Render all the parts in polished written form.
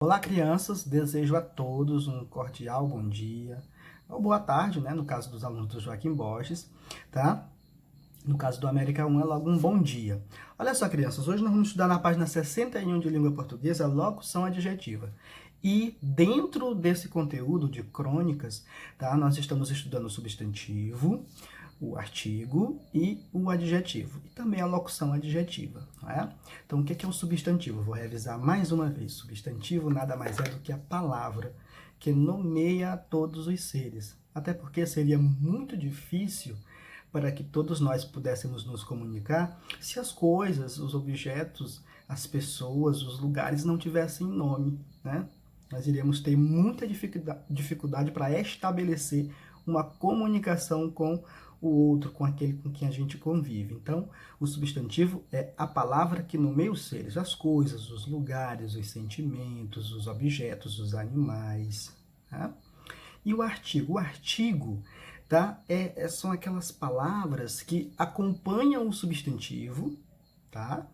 Olá, crianças! Desejo a todos um cordial bom dia, ou boa tarde, né? No caso dos alunos do Joaquim Borges, tá? No caso do América 1 é logo um bom dia. Olha só, crianças, hoje nós vamos estudar na página 61 de língua portuguesa a locução adjetiva. E dentro desse conteúdo de crônicas, tá? Nós estamos estudando o substantivo, o artigo e o adjetivo. E também a locução adjetiva, não é? Então, o que é o substantivo? Vou revisar mais uma vez. Substantivo nada mais é do que a palavra que nomeia todos os seres. Até porque seria muito difícil para que todos nós pudéssemos nos comunicar se as coisas, os objetos, as pessoas, os lugares não tivessem nome, né? Nós iríamos ter muita dificuldade para estabelecer uma comunicação com o outro, com aquele com quem a gente convive. Então, o substantivo é a palavra que nomeia os seres, as coisas, os lugares, os sentimentos, os objetos, os animais. Tá? E o artigo, tá? São aquelas palavras que acompanham o substantivo, tá?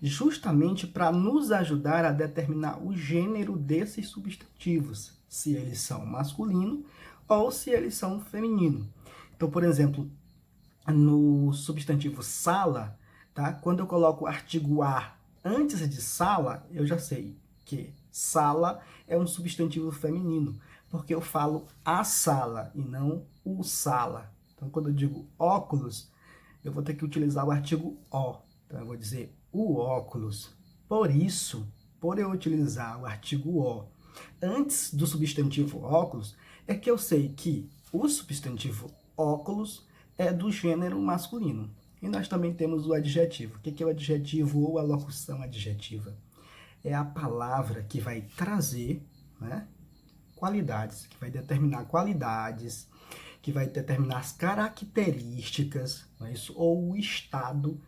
Justamente para nos ajudar a determinar o gênero desses substantivos, se eles são masculino ou se eles são feminino. Então, por exemplo, no substantivo sala, tá? Quando eu coloco o artigo a antes de sala, eu já sei que sala é um substantivo feminino, porque eu falo a sala e não o sala. Então, quando eu digo óculos, eu vou ter que utilizar o artigo o. Então, eu vou dizer o óculos. Por isso, por eu utilizar o artigo o antes do substantivo óculos, é que eu sei que o substantivo óculos é do gênero masculino. E nós também temos o adjetivo. O que é o adjetivo ou a locução adjetiva? É a palavra que vai trazer, né, qualidades, que vai determinar qualidades, que vai determinar as características, não é isso? Ou o estado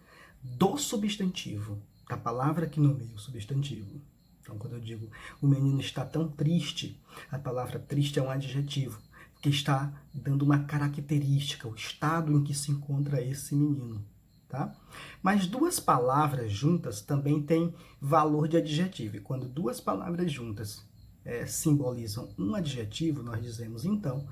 do substantivo, da palavra que nomeia o substantivo. Então, quando eu digo o menino está tão triste, a palavra triste é um adjetivo, que está dando uma característica, o estado em que se encontra esse menino. Tá? Mas duas palavras juntas também têm valor de adjetivo. E quando duas palavras juntas simbolizam um adjetivo, nós dizemos então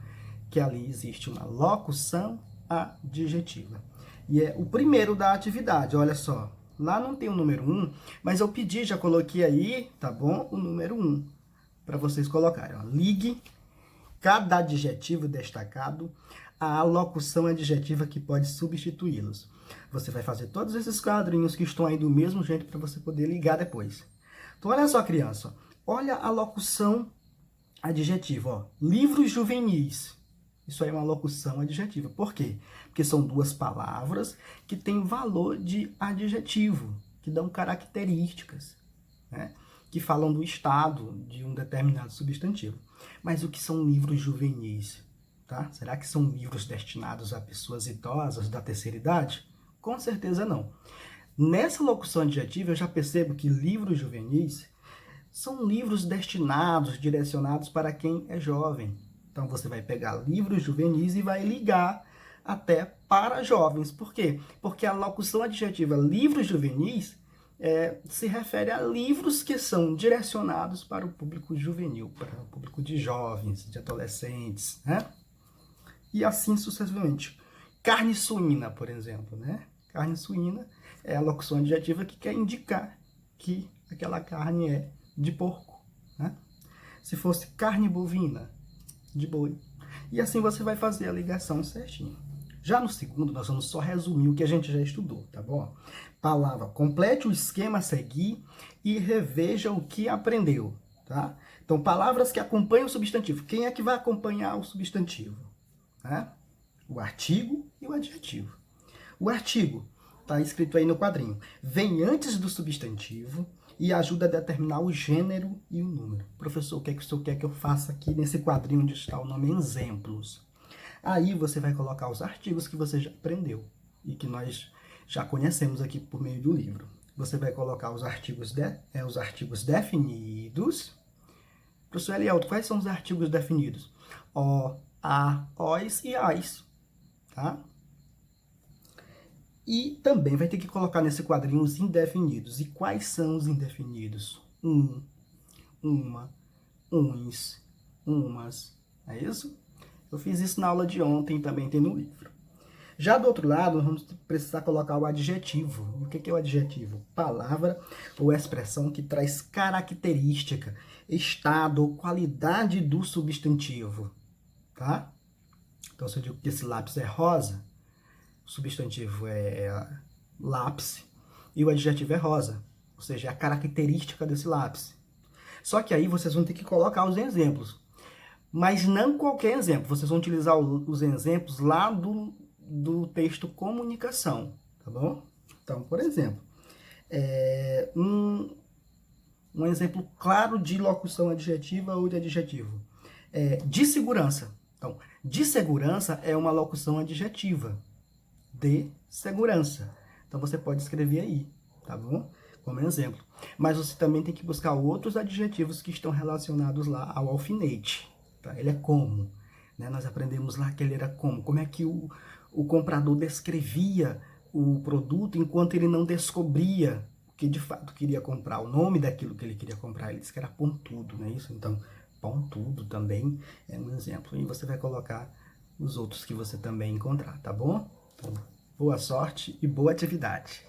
que ali existe uma locução adjetiva. E é o primeiro da atividade, olha só. Lá não tem o número 1, mas eu pedi, já coloquei aí, tá bom? O número 1, para vocês colocarem. Ó. Ligue cada adjetivo destacado à locução adjetiva que pode substituí-los. Você vai fazer todos esses quadrinhos que estão aí do mesmo jeito para você poder ligar depois. Então, olha só, criança. Olha a locução adjetiva. Ó. Livros juvenis. Isso aí é uma locução adjetiva. Por quê? Porque são duas palavras que têm valor de adjetivo, que dão características, né? Que falam do estado de um determinado substantivo. Mas o que são livros juvenis? Tá? Será que são livros destinados a pessoas idosas da terceira idade? Com certeza não. Nessa locução adjetiva, eu já percebo que livros juvenis são livros destinados, direcionados para quem é jovem. Então, você vai pegar livros juvenis e vai ligar até para jovens. Por quê? Porque a locução adjetiva livros juvenis se refere a livros que são direcionados para o público juvenil, para o público de jovens, de adolescentes, né? E assim sucessivamente. Carne suína, por exemplo, né? Carne suína é a locução adjetiva que quer indicar que aquela carne é de porco, né? Se fosse carne bovina, de boi. E assim você vai fazer a ligação certinho. Já no segundo, nós vamos só resumir o que a gente já estudou, tá bom? Palavra, complete o esquema a seguir e reveja o que aprendeu, tá? Então, palavras que acompanham o substantivo. Quem é que vai acompanhar o substantivo? Né? O artigo e o adjetivo. O artigo, está escrito aí no quadrinho, vem antes do substantivo e ajuda a determinar o gênero e o número. Professor, o que é que o senhor quer que eu faça aqui nesse quadrinho onde está o nome exemplos? Aí você vai colocar os artigos que você já aprendeu e que nós já conhecemos aqui por meio do livro. Você vai colocar os artigos definidos. Professor Elielto, quais são os artigos definidos? O, a, os e as. Tá? E também vai ter que colocar nesse quadrinho os indefinidos. E quais são os indefinidos? uma, uns, umas. É isso? Eu fiz isso na aula de ontem, também tem no livro. Já do outro lado, nós vamos precisar colocar o adjetivo. O que é o adjetivo? Palavra ou expressão que traz característica, estado ou qualidade do substantivo, tá? Então, se eu digo que esse lápis é rosa, o substantivo é lápis e o adjetivo é rosa, ou seja, é a característica desse lápis. Só que aí vocês vão ter que colocar os exemplos, mas não qualquer exemplo. Vocês vão utilizar os exemplos lá do texto comunicação, tá bom? Então, por exemplo, um exemplo claro de locução adjetiva ou de adjetivo. De segurança. Então, de segurança é uma locução adjetiva. De segurança. Então, você pode escrever aí, tá bom? Como exemplo. Mas você também tem que buscar outros adjetivos que estão relacionados lá ao alfinete. Tá? Ele é como. Né? Nós aprendemos lá que ele era como. Como é que o comprador descrevia o produto enquanto ele não descobria o que de fato queria comprar. O nome daquilo que ele queria comprar. Ele disse que era pontudo, não é isso? Então, pontudo também é um exemplo. E você vai colocar os outros que você também encontrar, tá bom? Então, boa sorte e boa atividade.